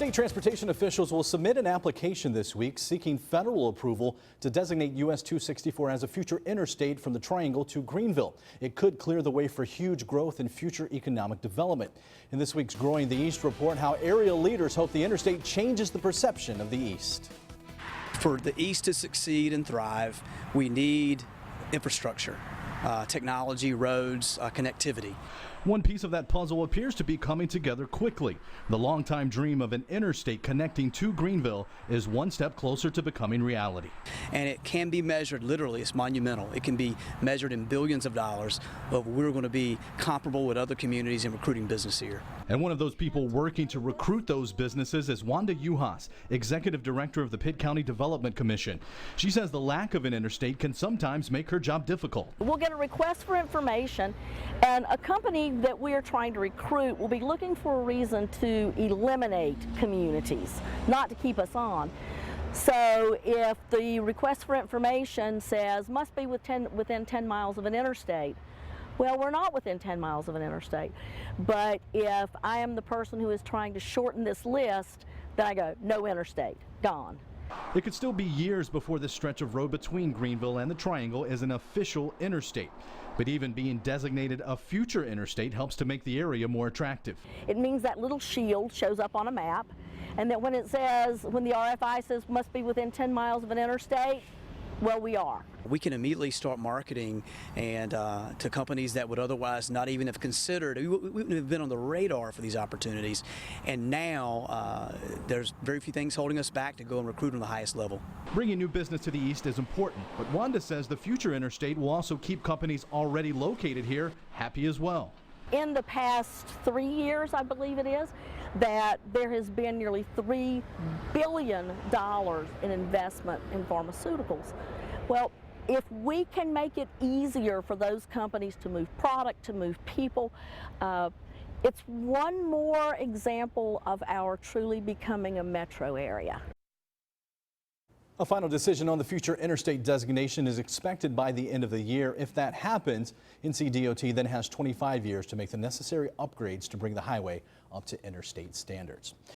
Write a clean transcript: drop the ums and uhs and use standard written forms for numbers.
State transportation officials will submit an application this week seeking federal approval to designate US 264 as a future interstate from the Triangle to Greenville. It could clear the way for huge growth and future economic development. In this week's Growing the East report, how area leaders hope the interstate changes the perception of the East. For the East to succeed and thrive, we need infrastructure, technology, roads, connectivity. One piece of that puzzle appears to be coming together quickly. The longtime dream of an interstate connecting to Greenville is one step closer to becoming reality. And it can be measured, literally, it's monumental. It can be measured in billions of dollars of we're going to be comparable with other communities in recruiting business here. And one of those people working to recruit those businesses is Wanda Uhas, Executive Director of the Pitt County Development Commission. She says the lack of an interstate can sometimes make her job difficult. We'll get a request for information, and a company that we are trying to recruit will be looking for a reason to eliminate communities, not to keep us on. So if the request for information says must be within 10 miles of an interstate, well, we're not within 10 miles of an interstate. But if I am the person who is trying to shorten this list, then I go, no interstate, gone. It could still be years before this stretch of road between Greenville and the Triangle is an official interstate. But even being designated a future interstate helps to make the area more attractive. It means that little shield shows up on a map, and that when it says, when the RFI says must be within 10 miles of an interstate, well, we are. We can immediately start marketing and to companies that would otherwise not even have considered, we wouldn't have been on the radar for these opportunities. And now there's very few things holding us back to go and recruit on the highest level. Bringing new business to the East is important, but Wanda says the future interstate will also keep companies already located here happy as well. In the past 3 years, I believe it is, that there has been nearly $3 billion in investment in pharmaceuticals. Well, if we can make it easier for those companies to move product, to move people, it's one more example of our truly becoming a metro area. A final decision on the future interstate designation is expected by the end of the year. If that happens, NCDOT then has 25 years to make the necessary upgrades to bring the highway up to interstate standards.